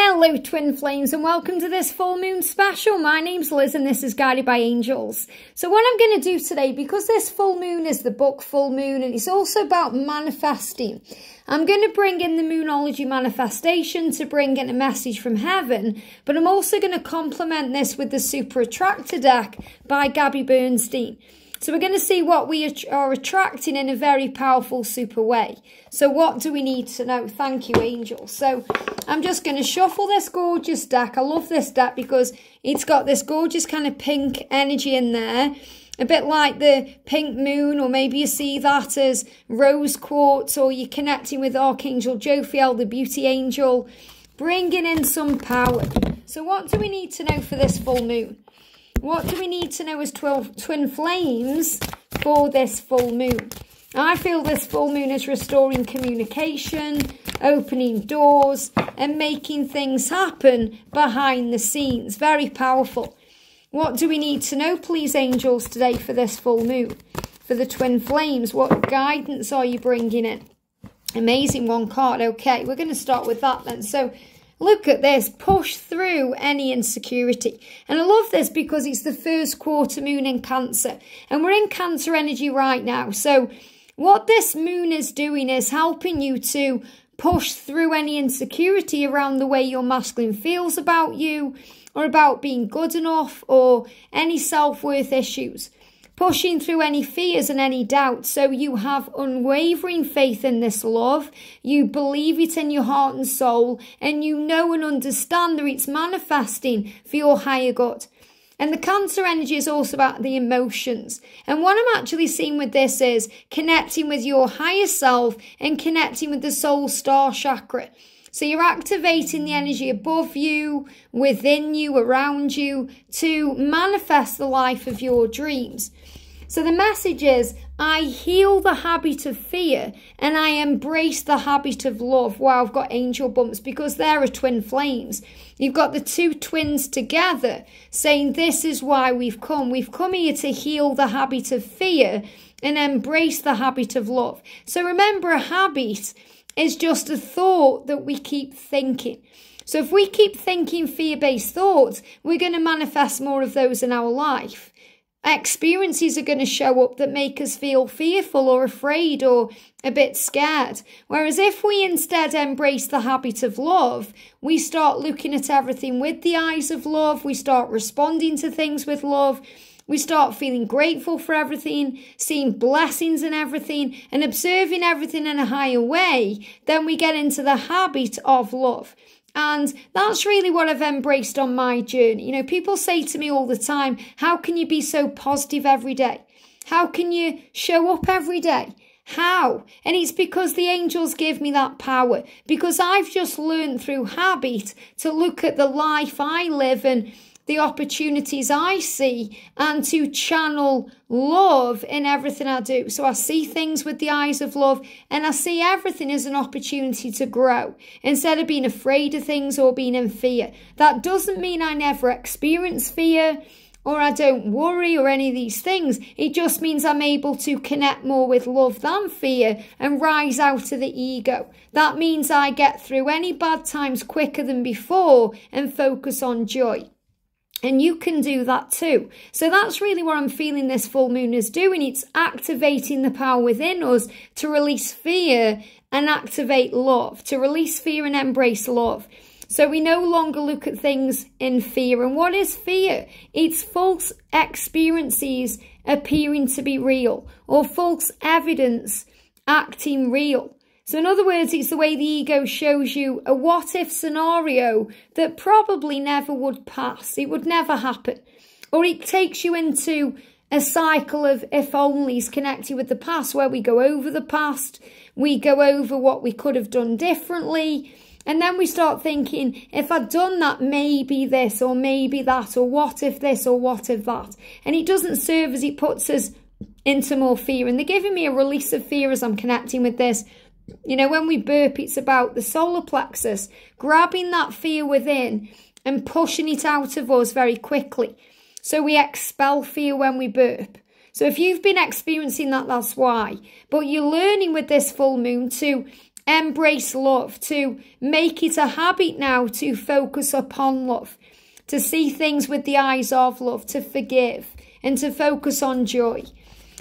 Hello twin flames and welcome to this full moon special. My name's Liz and this is Guided by Angels. So what I'm going to do today, because this full moon is the book full moon and it's also about manifesting, I'm going to bring in the Moonology manifestation to bring in a message from heaven, but I'm also going to complement this with the Super Attractor deck by Bernstein. So we're going to see what we are attracting in a very powerful, super way. So what do we need to know? Thank you, angels. So I'm just going to shuffle this gorgeous deck. I love this deck because it's got this gorgeous kind of pink energy in there. A bit like the pink moon, or maybe you see that as rose quartz, or you're connecting with Archangel Jophiel, the beauty angel, bringing in some power. So what do we need to know for this full moon? What do we need to know as twin flames for this full moon? I feel this full moon is restoring communication, opening doors, and making things happen behind the scenes. Very powerful. What do we need to know, please, angels, today for this full moon? For the twin flames, what guidance are you bringing in? Amazing, one card. Okay, we're going to start with that then. So look at this, push through any insecurity. And I love this because it's the first quarter moon in Cancer. And we're in Cancer energy right now. So what this moon is doing is helping you to push through any insecurity around the way your masculine feels about you, or about being good enough, or any self-worth issues. Pushing through any fears and any doubts, so you have unwavering faith in this love, you believe it in your heart and soul, and you know and understand that it's manifesting for your higher good. And the Cancer energy is also about the emotions. And what I'm actually seeing with this is connecting with your higher self and connecting with the soul star chakra. So you're activating the energy above you, within you, around you, to manifest the life of your dreams. So the message is, I heal the habit of fear and I embrace the habit of love. Wow, I've got angel bumps because there are twin flames. You've got the two twins together saying, this is why we've come. We've come here to heal the habit of fear and embrace the habit of love. So remember, a habit is just a thought that we keep thinking. So if we keep thinking fear-based thoughts, we're going to manifest more of those in our life. Experiences are going to show up that make us feel fearful or afraid or a bit scared. Whereas if we instead embrace the habit of love, we start looking at everything with the eyes of love. We start responding to things with love. We start feeling grateful for everything, seeing blessings in everything, and observing everything in a higher way. Then we get into the habit of love. And that's really what I've embraced on my journey. You know, people say to me all the time, how can you be so positive every day? How can you show up every day? How? And it's because the angels give me that power. Because I've just learned through habit to look at the life I live and the opportunities I see, and to channel love in everything I do. So I see things with the eyes of love, and I see everything as an opportunity to grow instead of being afraid of things or being in fear. That doesn't mean I never experience fear or I don't worry or any of these things. It just means I'm able to connect more with love than fear and rise out of the ego. That means I get through any bad times quicker than before and focus on joy. And you can do that too. So that's really what I'm feeling this full moon is doing. It's activating the power within us to release fear and activate love, to release fear and embrace love. So we no longer look at things in fear. And what is fear? It's false experiences appearing to be real, or false evidence acting real. So in other words, it's the way the ego shows you a what-if scenario that probably never would pass. It would never happen. Or it takes you into a cycle of if-onlys connected with the past, where we go over the past, we go over what we could have done differently, and then we start thinking, if I'd done that, maybe this, or maybe that, or what if this, or what if that. And it doesn't serve as it puts us into more fear. And they're giving me a release of fear as I'm connecting with this. You know, when we burp, it's about the solar plexus, grabbing that fear within and pushing it out of us very quickly. So we expel fear when we burp. So if you've been experiencing that, that's why. But you're learning with this full moon to embrace love, to make it a habit now to focus upon love, to see things with the eyes of love, to forgive, and to focus on joy.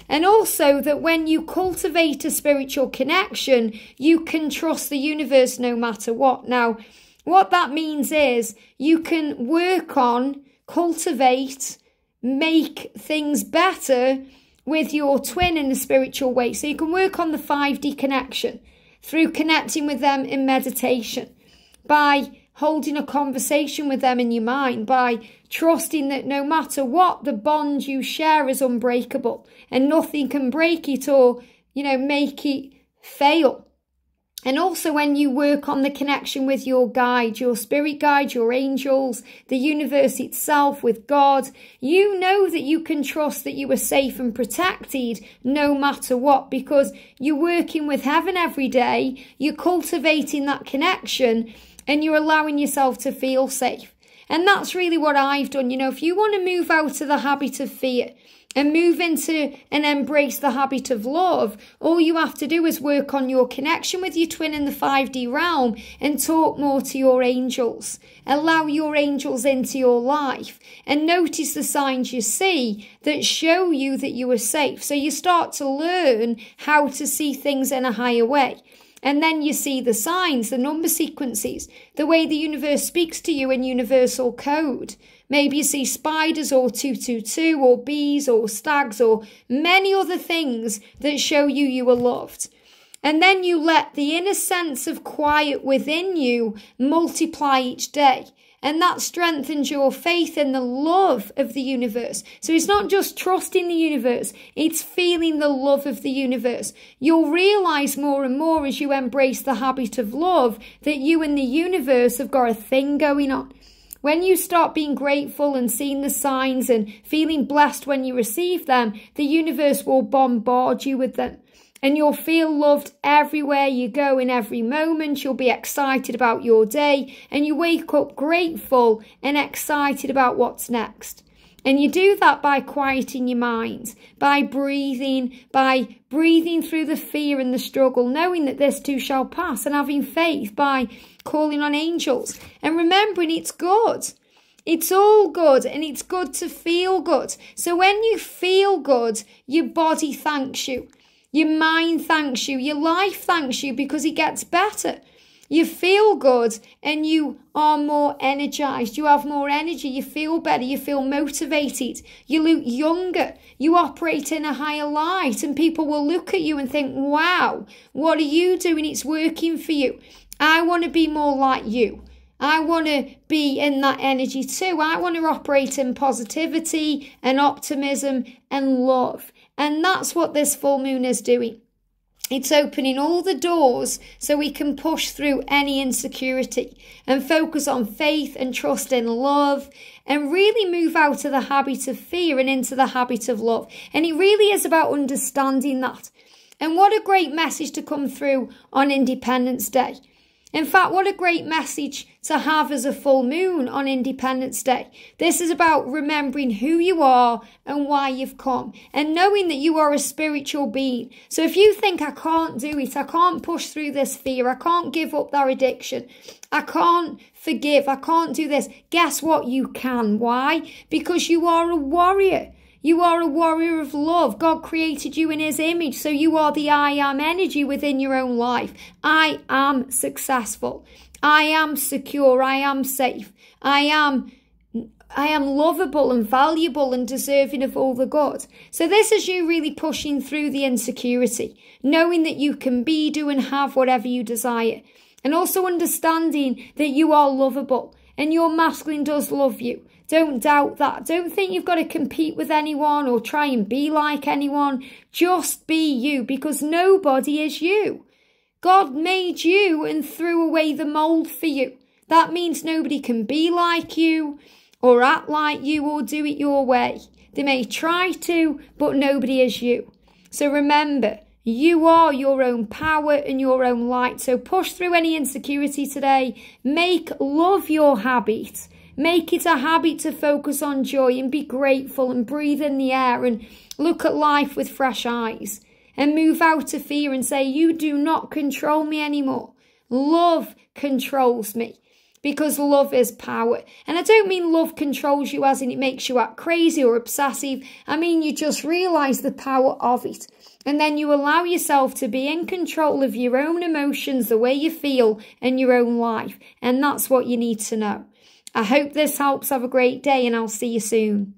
And also that when you cultivate a spiritual connection, you can trust the universe no matter what. Now, what that means is you can work on, cultivate, make things better with your twin in a spiritual way. So you can work on the 5D connection through connecting with them in meditation, by holding a conversation with them in your mind, by trusting that no matter what, the bond you share is unbreakable and nothing can break it or, make it fail. And also when you work on the connection with your guide, your spirit guide, your angels, the universe itself, with God, you know that you can trust that you are safe and protected no matter what, because you're working with heaven every day, you're cultivating that connection, and you're allowing yourself to feel safe. And that's really what I've done. If you want to move out of the habit of fear and move into and embrace the habit of love, all you have to do is work on your connection with your twin in the 5D realm and talk more to your angels. Allow your angels into your life and notice the signs you see that show you that you are safe. So you start to learn how to see things in a higher way. And then you see the signs, the number sequences, the way the universe speaks to you in universal code. Maybe you see spiders or 222 or bees or stags or many other things that show you you are loved. And then you let the inner sense of quiet within you multiply each day. And that strengthens your faith in the love of the universe. So it's not just trusting the universe, it's feeling the love of the universe. You'll realize more and more as you embrace the habit of love that you and the universe have got a thing going on. When you start being grateful and seeing the signs and feeling blessed when you receive them, the universe will bombard you with them. And you'll feel loved everywhere you go, in every moment. You'll be excited about your day and you wake up grateful and excited about what's next. And you do that by quieting your mind, by breathing through the fear and the struggle, knowing that this too shall pass, and having faith by calling on angels and remembering it's good. It's all good, and it's good to feel good. So when you feel good, your body thanks you. Your mind thanks you. Your life thanks you because it gets better. You feel good and you are more energized. You have more energy. You feel better. You feel motivated. You look younger. You operate in a higher light and people will look at you and think, wow, what are you doing? It's working for you. I want to be more like you. I want to be in that energy too. I want to operate in positivity and optimism and love. And that's what this full moon is doing. It's opening all the doors so we can push through any insecurity and focus on faith and trust in love and really move out of the habit of fear and into the habit of love. And it really is about understanding that. And what a great message to come through on Independence Day. In fact, what a great message to have as a full moon on Independence Day. This is about remembering who you are and why you've come and knowing that you are a spiritual being. So if you think, I can't do it, I can't push through this fear, I can't give up that addiction, I can't forgive, I can't do this, guess what? You can. Why? Because you are a warrior. You are a warrior of love. God created you in his image. So you are the I am energy within your own life. I am successful. I am secure. I am safe. I am lovable and valuable and deserving of all the good. So this is you really pushing through the insecurity, knowing that you can be, do and have whatever you desire. And also understanding that you are lovable and your masculine does love you. Don't doubt that. Don't think you've got to compete with anyone or try and be like anyone. Just be you, because nobody is you. God made you and threw away the mold for you. That means nobody can be like you or act like you or do it your way. They may try to, but nobody is you. So remember, you are your own power and your own light. So push through any insecurity today. Make love your habit. Make it a habit to focus on joy and be grateful and breathe in the air and look at life with fresh eyes. and move out of fear and say, you do not control me anymore. Love controls me. Because love is power. And I don't mean love controls you as in it makes you act crazy or obsessive. I mean you just realise the power of it. And then you allow yourself to be in control of your own emotions, the way you feel, and your own life. And that's what you need to know. I hope this helps. Have a great day and I'll see you soon.